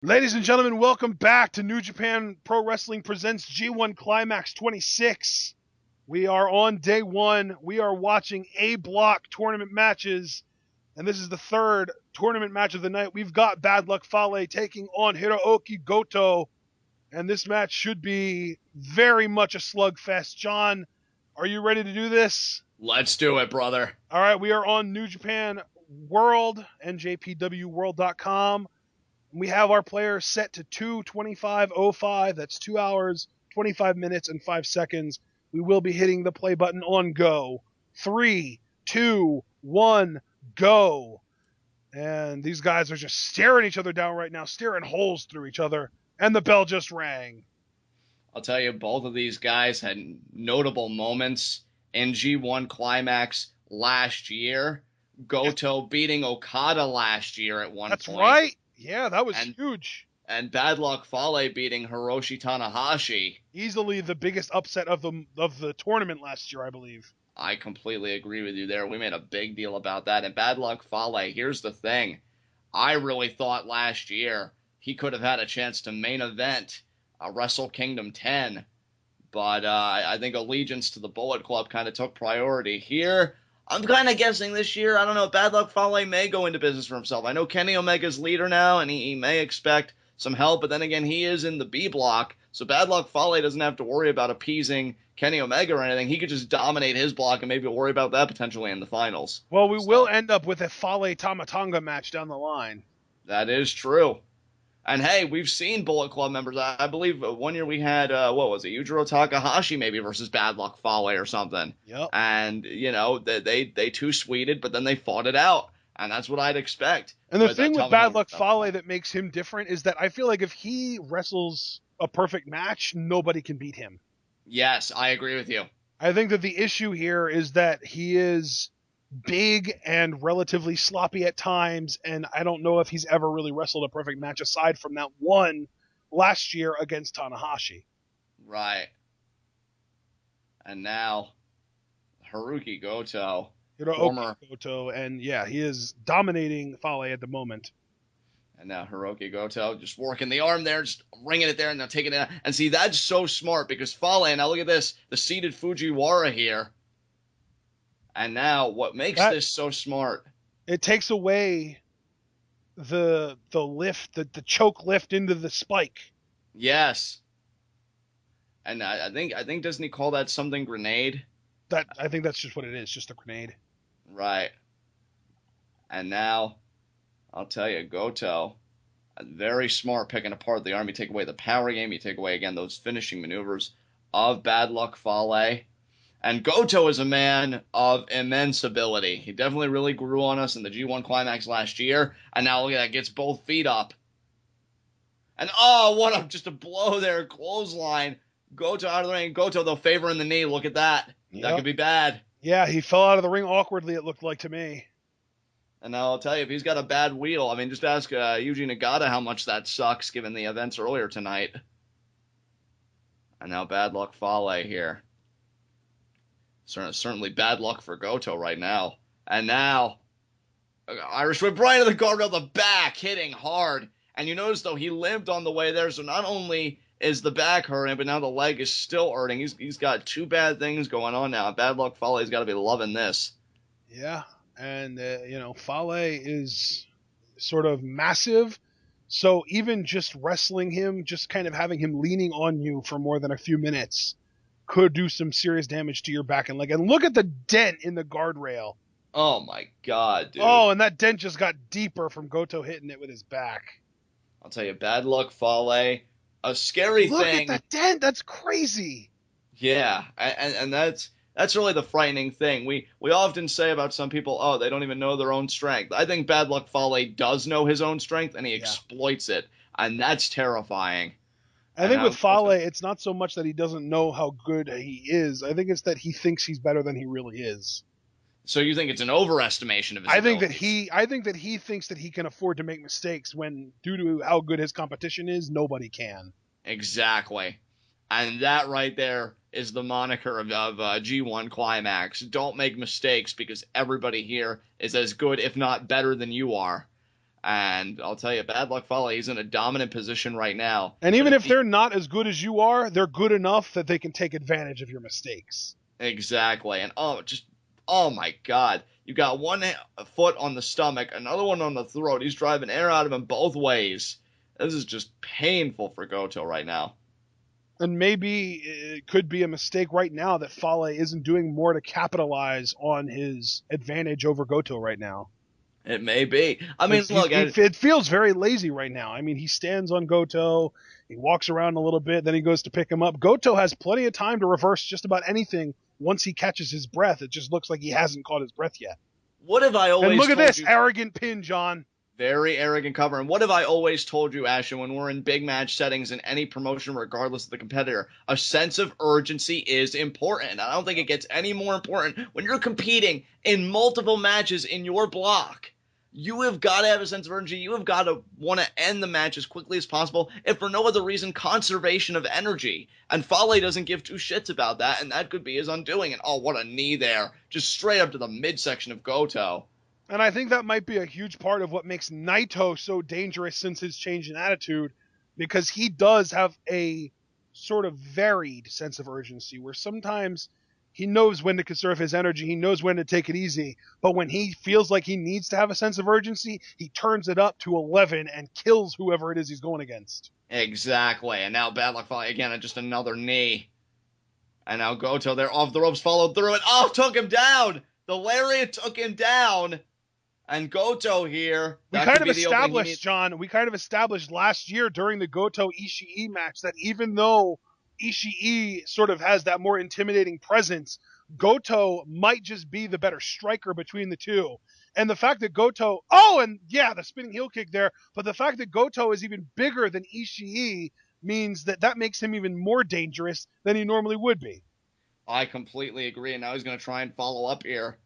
Ladies and gentlemen, welcome back to New Japan Pro Wrestling Presents G1 Climax 26. We are on day one. We are watching A block tournament matches, and this is the third tournament match of the night. We've got Bad Luck Fale taking on Hirooki Goto, and this match should be very much a slugfest. John, are you ready to do this? Let's do it, brother. All right, we are on New Japan World, NJPW We have our players set to 2:25:05. That's 2 hours, 25 minutes, and 5 seconds. We will be hitting the play button on go. 3, 2, 1, go. And these guys are just staring each other down right now, staring holes through each other. And the bell just rang. I'll tell you, both of these guys had notable moments in G1 Climax last year. Goto beating Okada last year at one That's point. right. Yeah, that was huge. And Bad Luck Fale beating Hiroshi Tanahashi. Easily the biggest upset of the tournament last year, I believe. I completely agree with you there. We made a big deal about that. And Bad Luck Fale, here's the thing. I really thought last year he could have had a chance to main event Wrestle Kingdom 10. But I think allegiance to the Bullet Club kind of took priority here. I'm kind of guessing this year, I don't know, Bad Luck Fale may go into business for himself. I know Kenny Omega's leader now, and he may expect some help, but then again, he is in the B block, so Bad Luck Fale doesn't have to worry about appeasing Kenny Omega or anything. He could just dominate his block and maybe worry about that potentially in the finals. Well, we will end up with a Fale Tamatanga match down the line. That is true. And hey, we've seen Bullet Club members. I believe one year we had, what was it, Yujiro Takahashi maybe versus Bad Luck Fale or something. Yep. And, you know, they two-sweeted, but then they fought it out. And that's what I'd expect. And the thing with Bad Luck Fale that makes him different is that I feel like if he wrestles a perfect match, nobody can beat him. Yes, I agree with you. I think that the issue here is that he is big and relatively sloppy at times, and I don't know if he's ever really wrestled a perfect match aside from that one last year against Tanahashi. Right. And now, Hirooki Goto, former Goto, and yeah, he is dominating Fale at the moment. And now Hirooki Goto just working the arm there, just ringing it there, and now taking it out. And see, that's so smart because Fale, now look at this, the seated Fujiwara here. And now, what makes this so smart? It takes away the lift, the choke lift into the spike. Yes. And I think doesn't he call that something grenade? I think that's just what it is, just a grenade. Right. And now, I'll tell you, Goto, very smart picking apart the arm. You take away the power game, you take away again those finishing maneuvers of Bad Luck Fale. And Goto is a man of immense ability. He definitely really grew on us in the G1 Climax last year. And now look at that, gets both feet up. And what just a blow there, clothesline. Goto out of the ring. Goto, though, favoring the knee. Look at that. Yep. That could be bad. Yeah, he fell out of the ring awkwardly, it looked like to me. And now I'll tell you, if he's got a bad wheel, I mean, just ask Yuji Nagata how much that sucks given the events earlier tonight. And now Bad Luck Fale here. Certainly bad luck for Goto right now. And now, Irish Whip right into the guardrail, the back hitting hard. And you notice, though, he limped on the way there. So not only is the back hurting, but now the leg is still hurting. He's got two bad things going on now. Bad Luck Fale's got to be loving this. Yeah, and, Fale is sort of massive. So even just wrestling him, just kind of having him leaning on you for more than a few minutes could do some serious damage to your back and leg. And look at the dent in the guardrail. Oh, my God, dude. Oh, and that dent just got deeper from Goto hitting it with his back. I'll tell you, Bad Luck Fale, a scary thing. Look at that dent. That's crazy. Yeah, and that's really the frightening thing. We often say about some people, they don't even know their own strength. I think Bad Luck Fale does know his own strength, and he exploits it, and that's terrifying. I think with Fale, it's not so much that he doesn't know how good he is. I think it's that he thinks he's better than he really is. So you think it's an overestimation of his abilities? I think that he thinks that he can afford to make mistakes when, due to how good his competition is, nobody can. Exactly. And that right there is the moniker of G1 Climax. Don't make mistakes because everybody here is as good, if not better than you are. And I'll tell you, Bad Luck Fale, he's in a dominant position right now. And But even if if he, they're not as good as you are, they're good enough that they can take advantage of your mistakes. exactly, and oh my God, you got one foot on the stomach, another one on the throat. He's driving air out of him both ways. This is just painful for Goto right now. And maybe it could be a mistake right now that Fale isn't doing more to capitalize on his advantage over Goto right now. It may be. I mean, Because look, it feels very lazy right now. I mean, he stands on Goto, he walks around a little bit, then he goes to pick him up. Goto has plenty of time to reverse just about anything once he catches his breath. It just looks like he hasn't caught his breath yet. what have I And always look at told this you? arrogant pin, John. Very arrogant cover. And what have I always told you, Ashton, when we're in big match settings in any promotion, regardless of the competitor? A sense of urgency is important. I don't think it gets any more important when you're competing in multiple matches in your block. You have got to have a sense of urgency. You have got to want to end the match as quickly as possible, if for no other reason, conservation of energy. And Fale doesn't give two shits about that, and that could be his undoing. And oh, what a knee there. Just straight up to the midsection of Goto. And I think that might be a huge part of what makes Naito so dangerous since his change in attitude, because he does have a sort of varied sense of urgency where sometimes he knows when to conserve his energy, he knows when to take it easy, but when he feels like he needs to have a sense of urgency, he turns it up to 11 and kills whoever it is he's going against. Exactly. And now Bad Luck Fale again at just another knee. And now Goto there off the ropes, followed through it. Oh, took him down. The lariat took him down. And Goto here. We kind of established, John, we kind of established last year during the Goto Ishii match that even though Ishii sort of has that more intimidating presence, Goto might just be the better striker between the two. And the fact that Goto, oh, and yeah, the spinning heel kick there, but the fact that Goto is even bigger than Ishii means that that makes him even more dangerous than he normally would be. I completely agree. And now he's going to try and follow up here.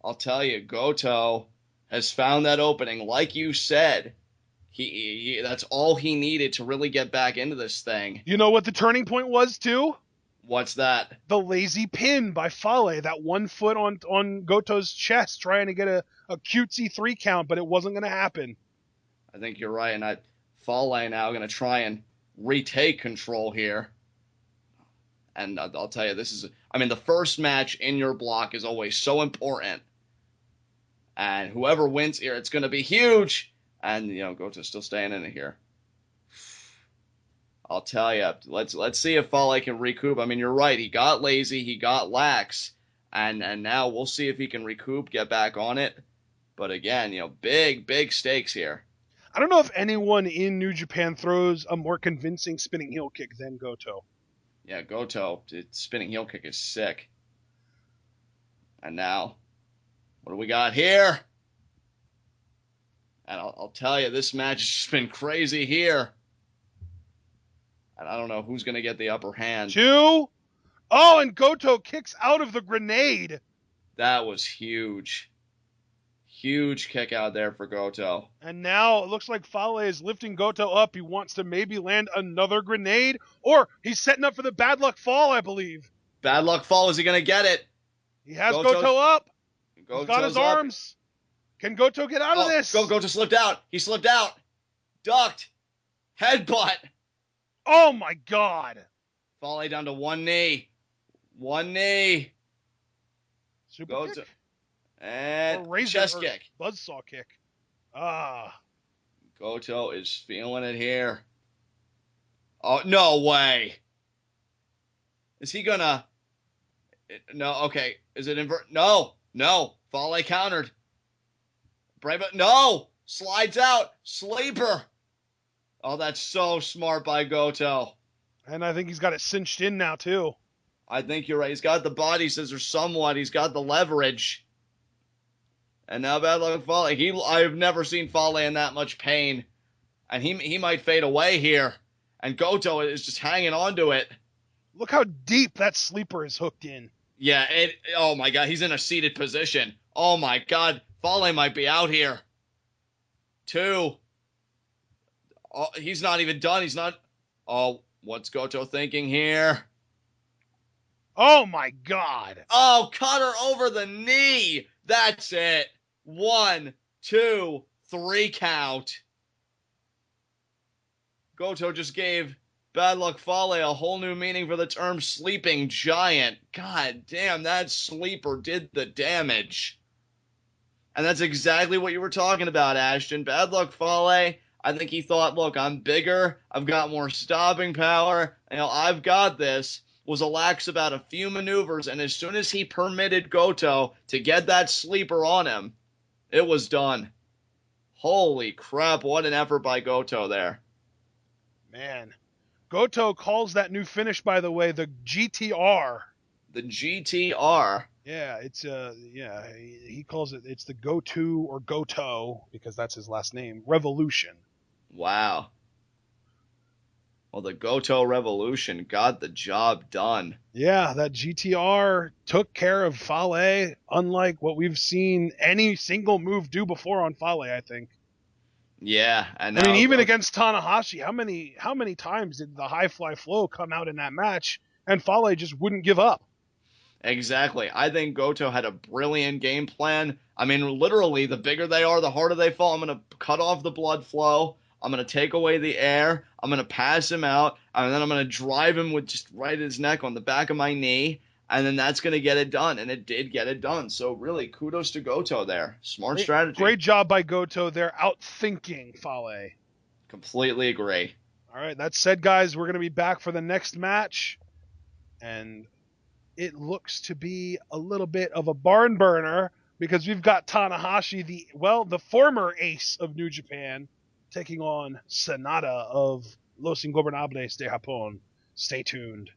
I'll tell you, Goto has found that opening. Like you said, that's all he needed to really get back into this thing. You know what the turning point was, too? What's that? The lazy pin by Fale, that 1 foot on Goto's chest, trying to get a cutesy 3 count, but it wasn't going to happen. I think you're right, and Fale now going to try and retake control here. And I'll tell you, the first match in your block is always so important. And whoever wins here, it's going to be huge. And, Goto's still staying in it here. I'll tell you, let's see if Fale can recoup. I mean, you're right. He got lazy. He got lax. And now we'll see if he can recoup, get back on it. But again, big stakes here. I don't know if anyone in New Japan throws a more convincing spinning heel kick than Goto. Yeah, Goto, spinning heel kick is sick. And now, what do we got here? And I'll tell you, this match has just been crazy here. And I don't know who's going to get the upper hand. 2. Oh, and Goto kicks out of the grenade. That was huge. Huge kick out there for Goto. And now it looks like Fale is lifting Goto up. He wants to maybe land another grenade, or he's setting up for the Bad Luck Fall, I believe. Bad Luck Fall, is he going to get it? He has Goto up. He's got his arms. Can Goto get out of this? Goto slipped out. He slipped out. Ducked. Headbutt. Oh my God. Fale down to one knee. One knee. Super Goto. kick? And razor, chest kick. Buzzsaw kick. Ah. Goto is feeling it here. Oh, no way. Is he gonna... No, okay. Is it invert? No. Fale countered. Brave, no. Slides out. Sleeper. Oh, that's so smart by Goto. And I think he's got it cinched in now, too. I think you're right. He's got the body scissors somewhat. He's got the leverage. And now Bad Luck Fale. I've never seen Fale in that much pain. And he might fade away here. And Goto is just hanging on to it. Look how deep that sleeper is hooked in. Yeah, oh my God, he's in a seated position. Oh my God, Fale might be out here. 2. Oh, he's not even done. He's not. Oh, what's Goto thinking here? Oh my God. Oh, cut her over the knee. That's it. 1, 2, 3 count. Goto just gave Bad Luck Fale a whole new meaning for the term sleeping giant. God damn, that sleeper did the damage. And that's exactly what you were talking about, Ashton. Bad Luck Fale, I think he thought, look, I'm bigger, I've got more stopping power, I've got this. Was lax about a few maneuvers, and as soon as he permitted Goto to get that sleeper on him, it was done. Holy crap, what an effort by Goto there. Man. Goto calls that new finish, by the way, the GTR. The GTR. Yeah, he calls it's the Go-To or Goto, because that's his last name, Revolution. Wow. Well, the Goto Revolution got the job done. Yeah, that GTR took care of Fale, unlike what we've seen any single move do before on Fale, I think. Yeah, and I mean, now even Goto. against Tanahashi, how many times did the high fly flow come out in that match, and Fale just wouldn't give up? Exactly. I think Goto had a brilliant game plan. I mean, literally, the bigger they are, the harder they fall. I'm going to cut off the blood flow. I'm going to take away the air. I'm going to pass him out. And then I'm going to drive him with just right at his neck on the back of my knee. And then that's going to get it done. And it did get it done. So, really, kudos to Goto there. Smart strategy. Great job by Goto. They're outthinking Fale. Completely agree. All right, that said, guys, we're going to be back for the next match. And it looks to be a little bit of a barn burner because we've got Tanahashi, the former ace of New Japan, taking on Sanada of Los Ingobernables de Japón. Stay tuned.